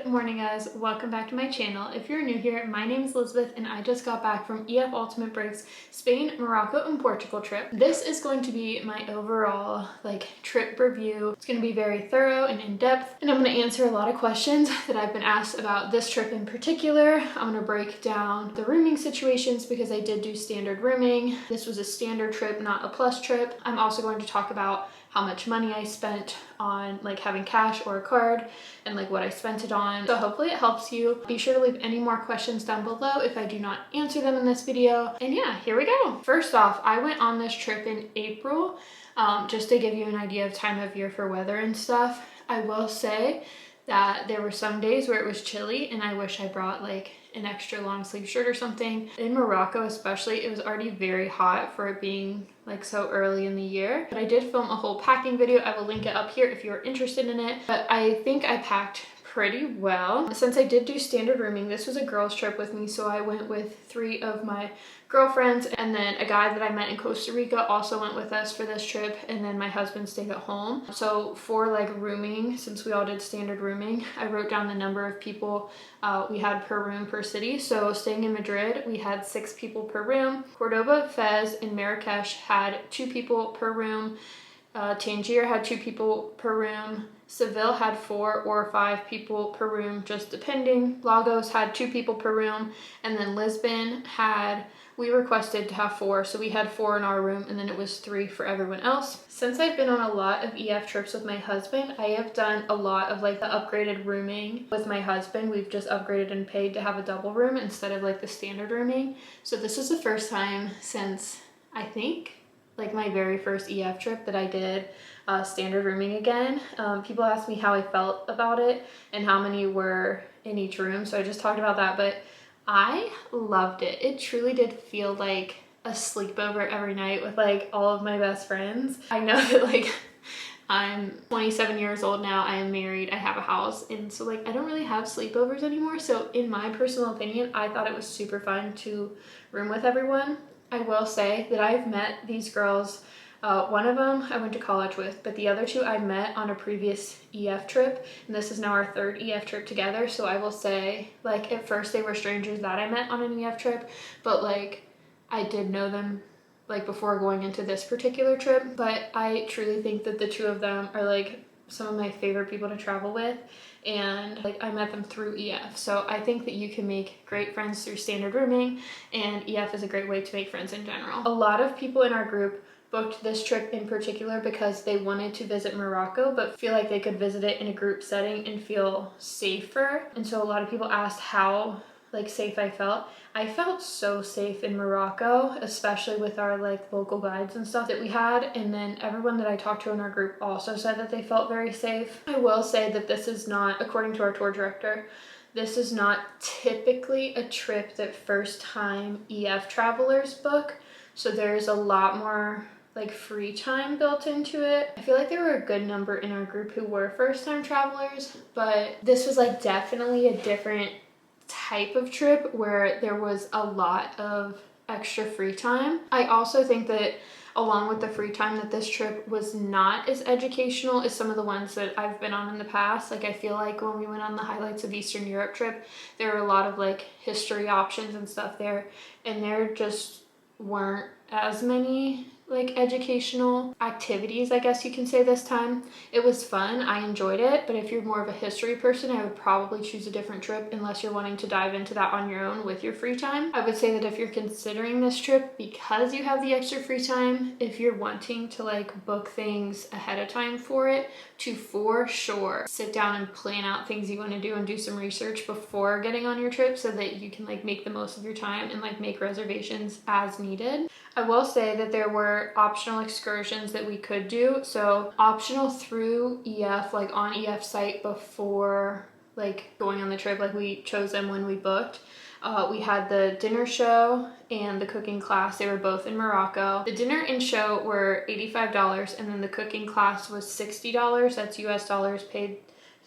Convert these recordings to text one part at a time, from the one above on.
morning guys, welcome back to my channel. If you're new here, my name is Elizabeth and I just got back from EF Ultimate Breaks Spain, Morocco, and Portugal trip. This is going to be my overall trip review. It's going to be very thorough and in-depth, and I'm going to answer a lot of questions that I've been asked about this trip in particular. I'm going to break down the rooming situations because I did do standard rooming. This was a standard trip, not a plus trip. I'm also going to talk about how much money I spent on having cash or a card and what I spent it on. So hopefully it helps you. Be sure to leave any more questions down below if I do not answer them in this video. And yeah, here we go. First off, I went on this trip in April, just to give you an idea of time of year for weather and stuff. I will say that there were some days where it was chilly and I wish I brought an extra long sleeve shirt or something. In Morocco especially, it was already very hot for it being so early in the year. But I did film a whole packing video. I will link it up here if you're interested in it. But I think I packed pretty well. Since I did do standard rooming, this was a girls trip with me, so I went with 3 of my girlfriends, and then a guy that I met in Costa Rica also went with us for this trip, and then my husband stayed at home. So for rooming, since we all did standard rooming, I wrote down the number of people we had per room per city. So staying in Madrid, we had 6 people per room. Cordoba, Fez, and Marrakesh had 2 people per room. Tangier had 2 people per room. Seville had 4 or 5 people per room, just depending. Lagos had 2 people per room, and then Lisbon we requested to have 4, so we had 4 in our room, and then it was 3 for everyone else. Since I've been on a lot of EF trips with my husband, I have done a lot of the upgraded rooming with my husband. We've just upgraded and paid to have a double room instead of the standard rooming. So this is the first time since I think my very first EF trip that I did standard rooming again. People asked me how I felt about it and how many were in each room, so I just talked about that, but I loved it. It truly did feel like a sleepover every night with all of my best friends. I know that I'm 27 years old now, I am married, I have a house, and so I don't really have sleepovers anymore. So in my personal opinion, I thought it was super fun to room with everyone. I will say that I've met these girls. One of them I went to college with, but the other 2 I met on a previous EF trip, and this is now our 3rd EF trip together. So I will say, at first they were strangers that I met on an EF trip, but I did know them before going into this particular trip. But I truly think that the 2 of them are some of my favorite people to travel with, and I met them through EF. So I think that you can make great friends through standard rooming, and EF is a great way to make friends in general. A lot of people in our group booked this trip in particular because they wanted to visit Morocco but feel like they could visit it in a group setting and feel safer. And so a lot of people asked how safe I felt. I felt so safe in Morocco, especially with our local guides and stuff that we had, and then everyone that I talked to in our group also said that they felt very safe. I will say that this is not, according to our tour director, this is not typically a trip that first time EF travelers book, so there's a lot more free time built into it. I feel like there were a good number in our group who were first time travelers, but this was definitely a different type of trip where there was a lot of extra free time. I also think that along with the free time, that this trip was not as educational as some of the ones that I've been on in the past. I feel like when we went on the highlights of Eastern Europe trip, there were a lot of history options and stuff there, and there just weren't as many educational activities, I guess you can say, this time. It was fun, I enjoyed it, but if you're more of a history person, I would probably choose a different trip unless you're wanting to dive into that on your own with your free time. I would say that if you're considering this trip because you have the extra free time, if you're wanting to book things ahead of time for it, to for sure sit down and plan out things you want to do and do some research before getting on your trip so that you can make the most of your time and make reservations as needed. I will say that there were optional excursions that we could do. So optional through EF, on EF site before going on the trip, we chose them when we booked. We had the dinner show and the cooking class. They were both in Morocco. The dinner and show were $85, and then the cooking class was $60. That's US dollars paid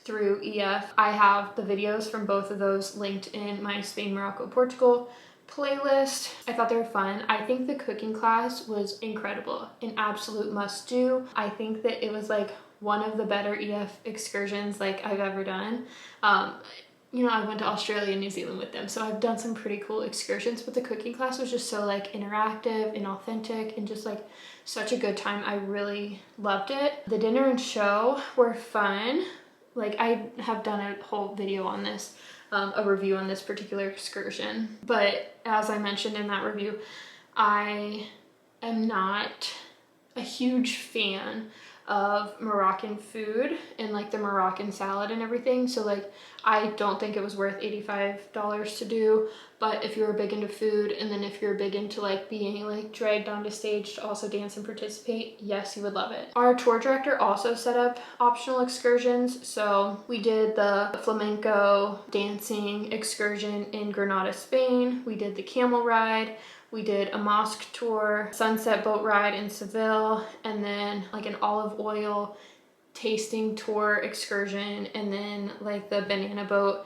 through EF. I have the videos from both of those linked in my Spain, Morocco, Portugal playlist. I thought they were fun. I think the cooking class was incredible, an absolute must do. I think that it was one of the better EF excursions I've ever done. you know, I went to Australia and New Zealand with them, so I've done some pretty cool excursions, but the cooking class was just so like interactive and authentic and just like such a good time. I really loved it. The dinner and show were fun. Like, I have done a whole video on this, a review on this particular excursion, but as I mentioned in that review, I am not a huge fan of Moroccan food and like the Moroccan salad and everything, so like I don't think it was worth $85 to do. But if you're big into food, and then if you're big into like being like dragged onto stage to also dance and participate, yes, you would love it. Our tour director also set up optional excursions, so we did the flamenco dancing excursion in Granada, Spain. We did the camel ride. We did a mosque tour, sunset boat ride in Seville, and then like an olive oil tasting tour excursion, and then like the banana boat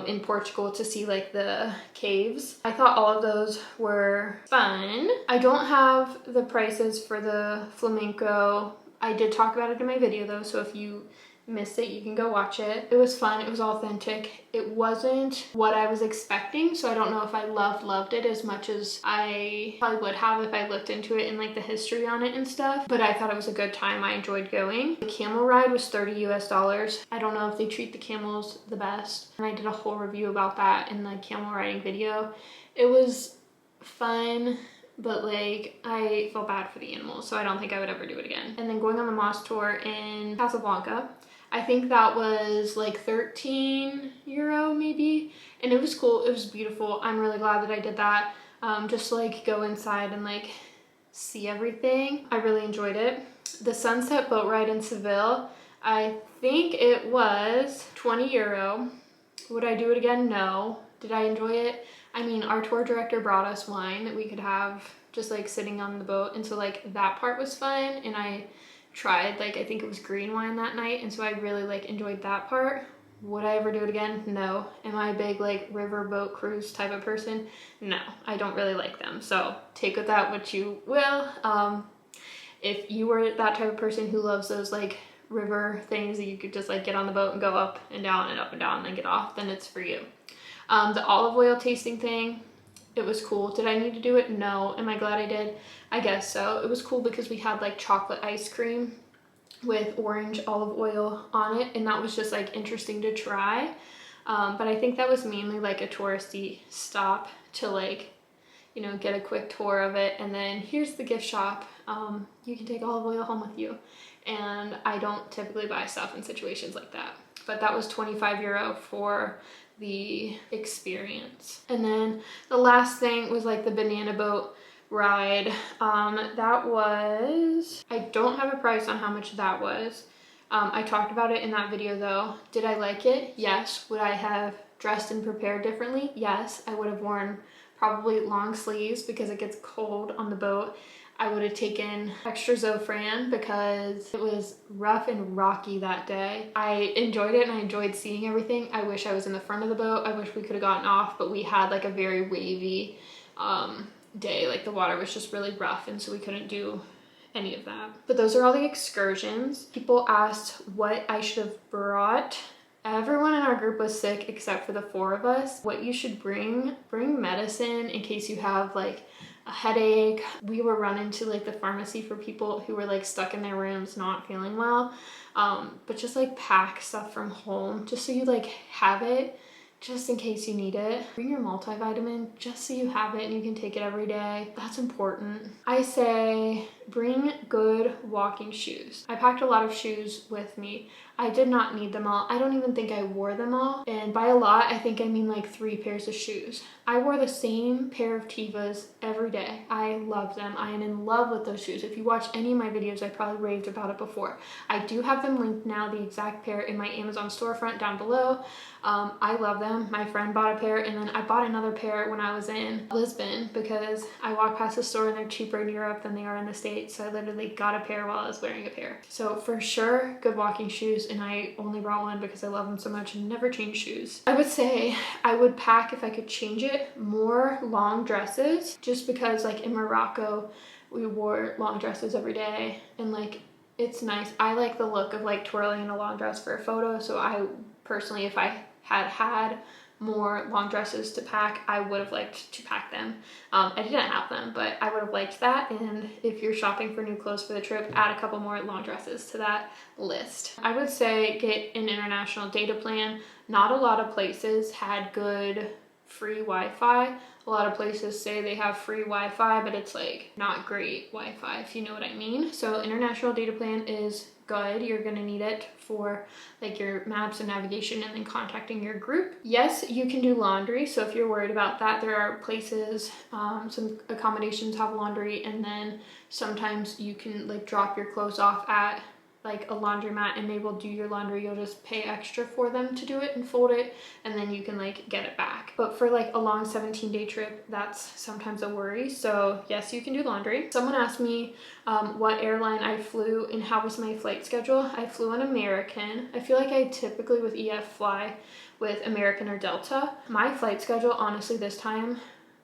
in Portugal to see like the caves. I thought all of those were fun. I don't have the prices for the flamenco. I did talk about it in my video though, so if you missed it, you can go watch it. It was fun. It was authentic. It wasn't what I was expecting, so I don't know if I loved it as much as I probably would have if I looked into it and like the history on it and stuff, but I thought it was a good time. I enjoyed going. The camel ride was $30 US. I don't know if they treat the camels the best, and I did a whole review about that in the camel riding video. It was fun, but like I felt bad for the animals, so I don't think I would ever do it again. And then going on the mosque tour in Casablanca, I think that was like 13 euro maybe, and it was cool. It was beautiful. I'm really glad that I did that, just to like go inside and like see everything. I really enjoyed it. The sunset boat ride in Seville, I think it was 20 euro. Would I do it again? No. Did I enjoy it? I mean, our tour director brought us wine that we could have just like sitting on the boat, and so like that part was fun, and I tried like, I think it was green wine that night, and so I really like enjoyed that part. Would I ever do it again? No. Am I a big like river boat cruise type of person? No, I don't really like them, so take with that what you will. If you were that type of person who loves those like river things that you could just like get on the boat and go up and down and up and down and then get off, then it's for you. The olive oil tasting thing, it was cool. Did I need to do it? No. Am I glad I did? I guess so. It was cool because we had like chocolate ice cream with orange olive oil on it, and that was just like interesting to try. But I think that was mainly like a touristy stop to like, you know, get a quick tour of it, and then here's the gift shop. You can take olive oil home with you. And I don't typically buy stuff in situations like that. But that was 25 euro for the experience. And then the last thing was like the banana boat ride. That was, I don't have a price on how much that was. I talked about it in that video though. Did I like it? Yes. Would I have dressed and prepared differently? Yes. I would have worn probably long sleeves because it gets cold on the boat. I would have taken extra Zofran because it was rough and rocky that day. I enjoyed it and I enjoyed seeing everything. I wish I was in the front of the boat. I wish we could have gotten off, but we had like a very wavy day. Like the water was just really rough, and so we couldn't do any of that. But those are all the excursions. People asked what I should have brought. Everyone in our group was sick except for the 4 of us. What you should bring medicine in case you have like a headache. We were running to like the pharmacy for people who were like stuck in their rooms not feeling well, but just like pack stuff from home just so you like have it just in case you need it. Bring your multivitamin just so you have it and you can take it every day. That's important. I say bring good walking shoes. I packed a lot of shoes with me. I did not need them all. I don't even think I wore them all. And by a lot, I think I mean like 3 pairs of shoes. I wore the same pair of Tevas every day. I love them. I am in love with those shoes. If you watch any of my videos, I probably raved about it before. I do have them linked now, the exact pair, in my Amazon storefront down below. I love them. My friend bought a pair, and then I bought another pair when I was in Lisbon because I walked past the store and they're cheaper in Europe than they are in the States. So I literally got a pair while I was wearing a pair. So for sure, good walking shoes, and I only brought one because I love them so much and never change shoes. I would say I would pack, if I could change it, more long dresses, just because like in Morocco, we wore long dresses every day, and like it's nice. I like the look of like twirling in a long dress for a photo, so I personally, if I had more long dresses to pack, I would have liked to pack them. I didn't have them, but I would have liked that. And if you're shopping for new clothes for the trip, add a couple more long dresses to that list. I would say get an international data plan. Not a lot of places had good free Wi-Fi. A lot of places say they have free Wi-Fi, but it's like not great Wi-Fi, if you know what I mean. So international data plan is good. You're gonna need it for like your maps and navigation and then contacting your group. Yes, you can do laundry. So if you're worried about that, there are places, some accommodations have laundry, and then sometimes you can like drop your clothes off at like a laundromat and they will do your laundry. You'll just pay extra for them to do it and fold it, and then you can like get it back. But for like a long 17-day trip, that's sometimes a worry. So yes, you can do laundry. Someone asked me what airline I flew and how was my flight schedule. I flew on American. I feel like I typically with EF fly with American or Delta. My flight schedule honestly this time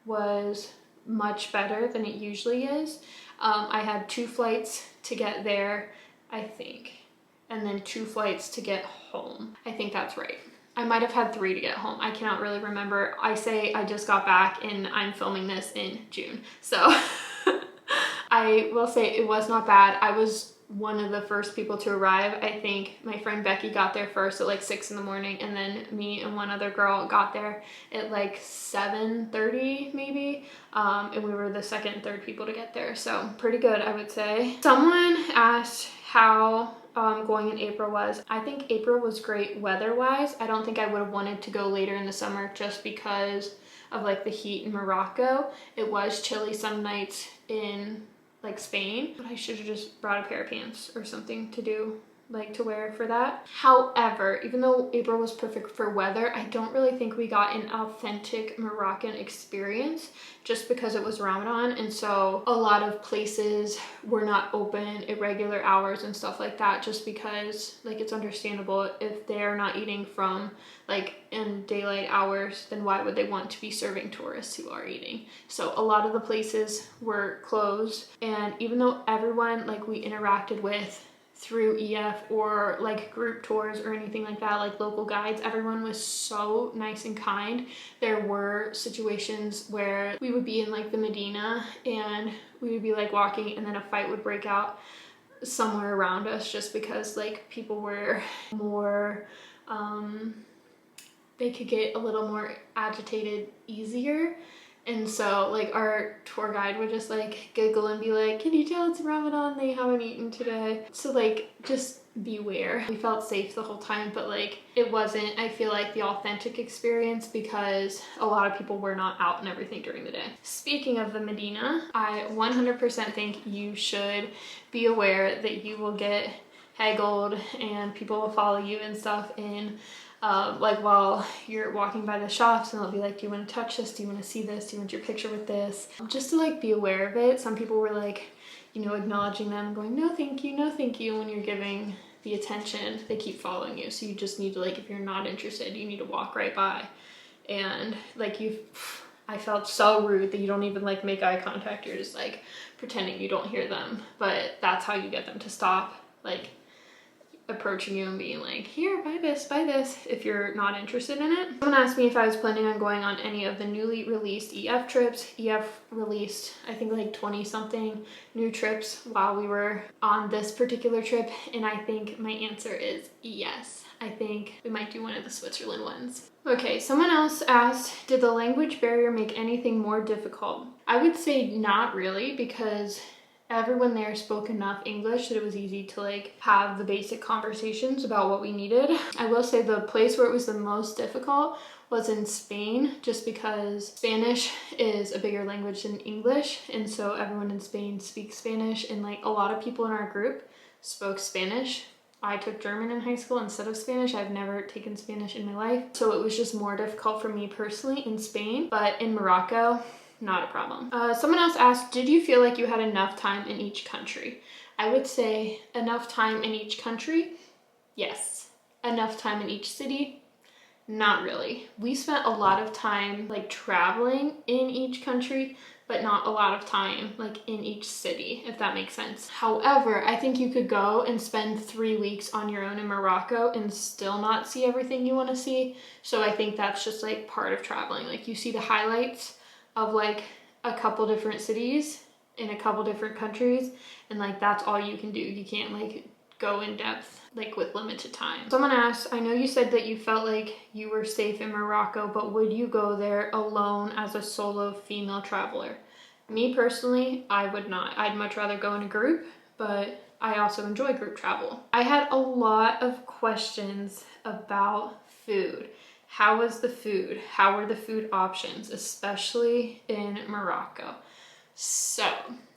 was much better than it usually is. I had 2 flights to get there, I think, and then 2 flights to get home. I think that's right. I might have had 3 to get home. I cannot really remember. I say I just got back and I'm filming this in June. So I will say it was not bad. I was one of the first people to arrive. I think my friend Becky got there first at like 6 in the morning, and then me and one other girl got there at like 7:30 maybe, and we were the second and third people to get there. So pretty good, I would say. Someone asked how going in April was. I think April was great weather-wise. I don't think I would have wanted to go later in the summer just because of like the heat in Morocco. It was chilly some nights in like Spain, but I should have just brought a pair of pants or something to do, like to wear for that. However, even though April was perfect for weather, I don't really think we got an authentic Moroccan experience just because it was Ramadan, and so a lot of places were not open at regular hours and stuff like that, just because like it's understandable if they're not eating from like in daylight hours, then why would they want to be serving tourists who are eating? So a lot of the places were closed, and even though everyone like we interacted with through EF or like group tours or anything like that, like local guides, everyone was so nice and kind. There were situations where we would be in like the Medina and we would be like walking and then a fight would break out somewhere around us just because like people were more, they could get a little more agitated easier. And so like our tour guide would just like giggle and be like, can you tell it's Ramadan, they haven't eaten today? So like just beware. We felt safe the whole time, but like it wasn't, I feel like, the authentic experience because a lot of people were not out and everything during the day. Speaking of the Medina, I 100% think you should be aware that you will get haggled and people will follow you and stuff in like while you're walking by the shops, and they'll be like, do you want to touch this? Do you want to see this? Do you want your picture with this? Just to like be aware of it. Some people were like, you know, acknowledging them and going, no thank you, no thank you. When you're giving the attention, they keep following you. So you just need to like, if you're not interested, you need to walk right by. And like I felt so rude that you don't even like make eye contact. You're just like pretending you don't hear them. But that's how you get them to stop like approaching you and being like, here, buy this, if you're not interested in it. Someone asked me if I was planning on going on any of the newly released EF trips. EF released, I think, like 20 something new trips while we were on this particular trip, and I think my answer is yes. I think we might do one of the Switzerland ones. Okay, someone else asked, did the language barrier make anything more difficult? I would say not really, because everyone there spoke enough English that it was easy to like have the basic conversations about what we needed. I will say the place where it was the most difficult was in Spain, just because Spanish is a bigger language than English, and so everyone in Spain speaks Spanish, and like a lot of people in our group spoke Spanish. I took German in high school instead of Spanish. I've never taken Spanish in my life, so it was just more difficult for me personally in Spain. But in Morocco, not a problem. Someone else asked, did you feel like you had enough time in each country? I would say enough time in each country, yes. Enough time in each city, Not really. We spent a lot of time like traveling in each country, but not a lot of time like in each city, if that makes sense. However, I think you could go and spend 3 weeks on your own in Morocco and still not see everything you want to see. So I think that's just like part of traveling. Like you see the highlights of like a couple different cities in a couple different countries, and like that's all you can do. You can't like go in depth like with limited time. Someone asked, I know you said that you felt like you were safe in Morocco, but would you go there alone as a solo female traveler? Me personally, I would not. I'd much rather go in a group, but I also enjoy group travel. I had a lot of questions about food. How was the food? How were the food options, especially in Morocco? So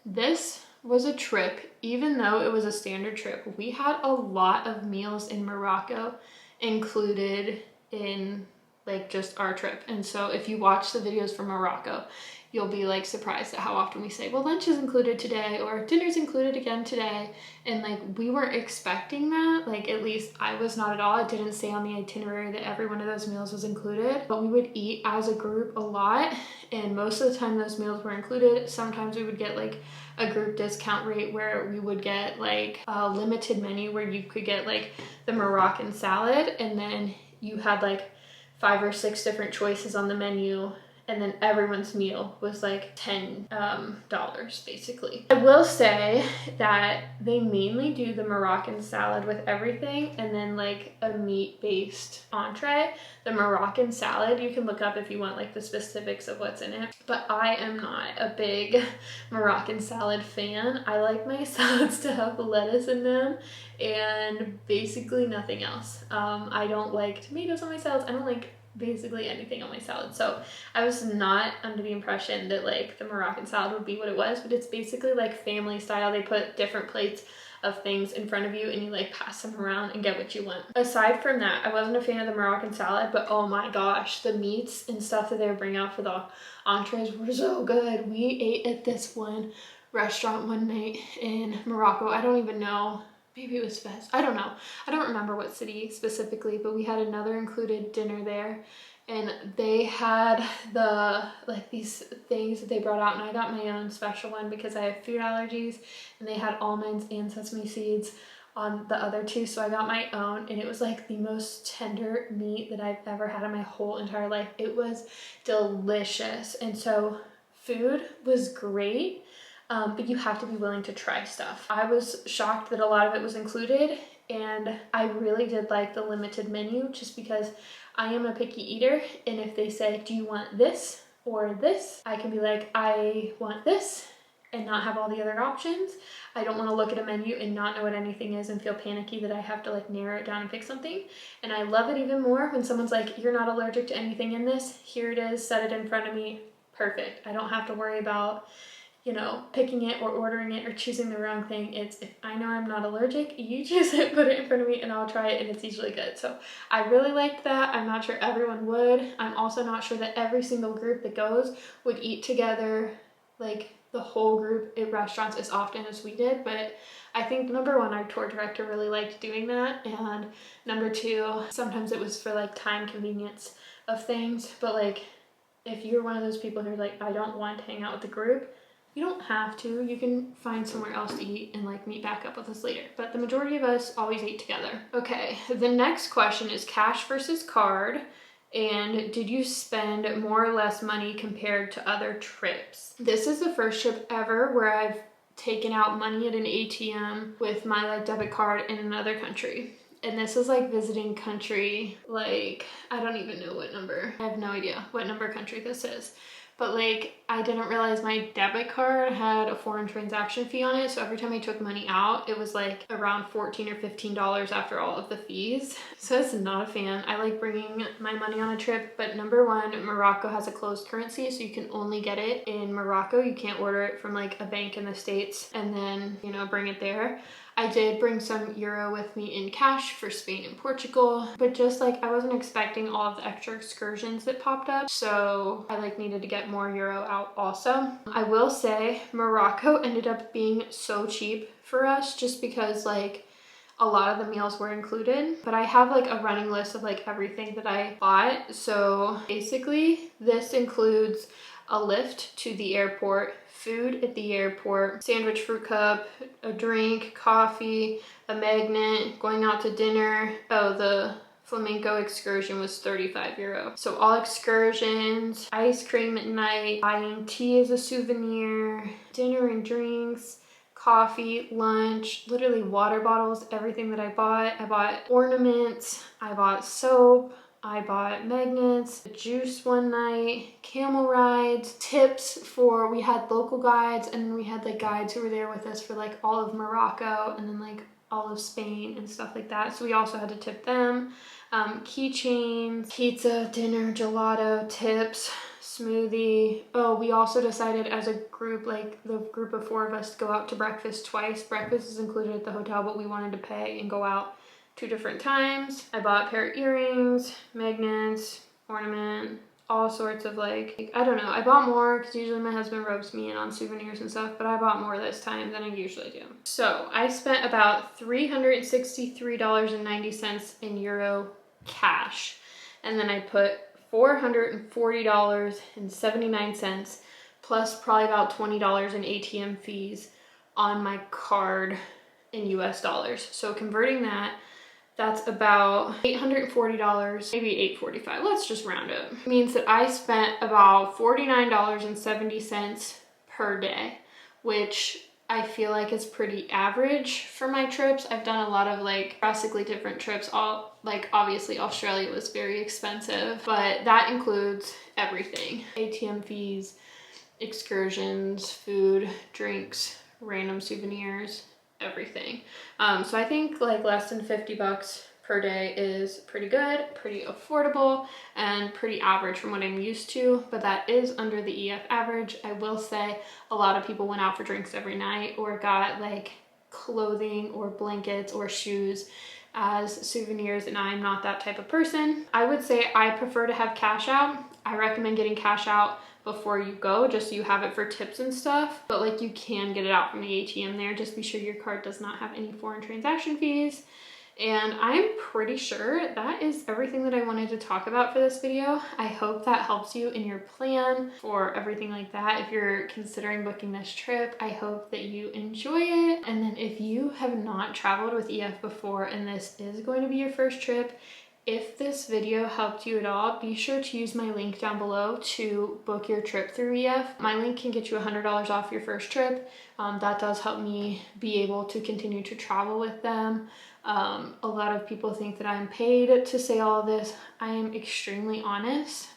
this was a trip, even though it was a standard trip, we had a lot of meals in Morocco included in like just our trip. And so if you watch the videos from Morocco, you'll be like surprised at how often we say, well, lunch is included today or dinner's included again today. And like we weren't expecting that. Like at least I was not at all. It didn't say on the itinerary that every one of those meals was included, but we would eat as a group a lot. And most of the time those meals were included. Sometimes we would get like a group discount rate where we would get like a limited menu where you could get like the Moroccan salad, and then you had like 5 or 6 different choices on the menu, and then everyone's meal was like $10 basically. I will say that they mainly do the Moroccan salad with everything and then like a meat-based entree. The Moroccan salad, you can look up if you want like the specifics of what's in it, but I am not a big Moroccan salad fan. I like my salads to have lettuce in them and basically nothing else. I don't like tomatoes on my salads. I don't like basically anything on my salad. So I was not under the impression that like the Moroccan salad would be what it was, but it's basically like family style. They put different plates of things in front of you and you like pass them around and get what you want. Aside from that, I wasn't a fan of the Moroccan salad, but oh my gosh, the meats and stuff that they would bring out for the entrees were so good. We ate at this one restaurant one night in Morocco. I don't even know. Maybe it was Fez. I don't know. I don't remember what city specifically, but we had another included dinner there, and they had the like these things that they brought out, and I got my own special one because I have food allergies, and they had almonds and sesame seeds on the other two, so I got my own, and it was like the most tender meat that I've ever had in my whole entire life. It was delicious, and so food was great. But you have to be willing to try stuff. I was shocked that a lot of it was included, and I really did like the limited menu just because I am a picky eater, and if they say, do you want this or this? I can be like, I want this and not have all the other options. I don't want to look at a menu and not know what anything is and feel panicky that I have to like narrow it down and pick something. And I love it even more when someone's like, you're not allergic to anything in this. Here it is, set it in front of me. Perfect. I don't have to worry about, you know, picking it or ordering it or choosing the wrong thing. It's if I know I'm not allergic, you choose it, put it in front of me, and I'll try it, and it's usually good. So I really liked that. I'm not sure everyone would. I'm also not sure that every single group that goes would eat together, like the whole group at restaurants as often as we did. But I think number one, our tour director really liked doing that, and number two, sometimes it was for like time convenience of things. But like if you're one of those people who're like, I don't want to hang out with the group, you don't have to. You can find somewhere else to eat and like meet back up with us later. But the majority of us always ate together. Okay, the next question is cash versus card. And did you spend more or less money compared to other trips? This is the first trip ever where I've taken out money at an ATM with my like debit card in another country. And this is like visiting country, like I don't even know what number. I have no idea what number country this is. But like, I didn't realize my debit card had a foreign transaction fee on it. So every time I took money out, it was like around $14 or $15 after all of the fees. So it's not a fan. I like bringing my money on a trip, but number one, Morocco has a closed currency. So you can only get it in Morocco. You can't order it from like a bank in the States and then, you know, bring it there. I did bring some euro with me in cash for Spain and Portugal, but just like I wasn't expecting all of the extra excursions that popped up, so I like needed to get more euro out also. I will say Morocco ended up being so cheap for us just because like a lot of the meals were included, but I have like a running list of like everything that I bought. So basically this includes a lift to the airport, food at the airport, sandwich, fruit cup, a drink, coffee, a magnet, going out to dinner. Oh, the flamenco excursion was 35 euro. So all excursions, ice cream at night, buying tea as a souvenir, dinner and drinks, coffee, lunch, literally water bottles, everything that I bought. I bought ornaments, I bought soap, I bought magnets, juice one night, camel rides, tips for, we had local guides and then we had like guides who were there with us for like all of Morocco and then like all of Spain and stuff like that. So we also had to tip them. Keychains, pizza, dinner, gelato, tips, smoothie. Oh, we also decided as a group, like the group of 4 of us, to go out to breakfast twice. Breakfast is included at the hotel, but we wanted to pay and go out 2 different times. I bought a pair of earrings, magnets, ornament, all sorts of like, I don't know. I bought more because usually my husband ropes me in on souvenirs and stuff, but I bought more this time than I usually do. So I spent about $363.90 in euro cash. And then I put $440.79 plus probably about $20 in ATM fees on my card in US dollars. So converting that, that's about $840, maybe $845. Let's just round up. It means that I spent about $49.70 per day, which I feel like is pretty average for my trips. I've done a lot of like drastically different trips. Like obviously Australia was very expensive, but that includes everything. ATM fees, excursions, food, drinks, random souvenirs, everything. So I think like less than 50 bucks per day is pretty good, pretty affordable, and pretty average from what I'm used to, but that is under the EF average. I will say a lot of people went out for drinks every night or got like clothing or blankets or shoes as souvenirs, and I'm not that type of person. I would say I prefer to have cash out. I recommend getting cash out before you go, just so you have it for tips and stuff, but like you can get it out from the ATM there. Just be sure your card does not have any foreign transaction fees. And I'm pretty sure that is everything that I wanted to talk about for this video. I hope that helps you in your plan for everything like that. If you're considering booking this trip, I hope that you enjoy it. And then if you have not traveled with EF before and this is going to be your first trip, if this video helped you at all, be sure to use my link down below to book your trip through EF. My link can get you $100 off your first trip. That does help me be able to continue to travel with them. A lot of people think that I'm paid to say all this. I am extremely honest.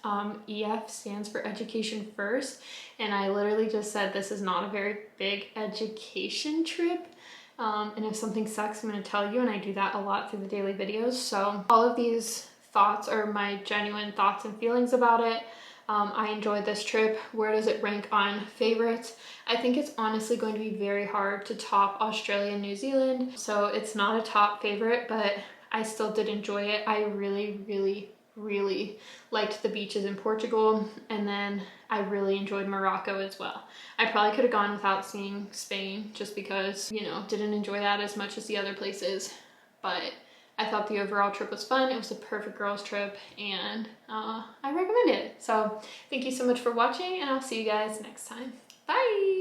EF stands for Education First, and I literally just said this is not a very big education trip. And if something sucks, I'm going to tell you, and I do that a lot through the daily videos. So all of these thoughts are my genuine thoughts and feelings about it. I enjoyed this trip. Where does it rank on favorites? I think it's honestly going to be very hard to top Australia and New Zealand. So it's not a top favorite, but I still did enjoy it. I really, really, really liked the beaches in Portugal, and then I really enjoyed Morocco as well. I probably could have gone without seeing Spain just because, you know, didn't enjoy that as much as the other places, but I thought the overall trip was fun. It was a perfect girls trip, and I recommend it. So thank you so much for watching, and I'll see you guys next time. Bye!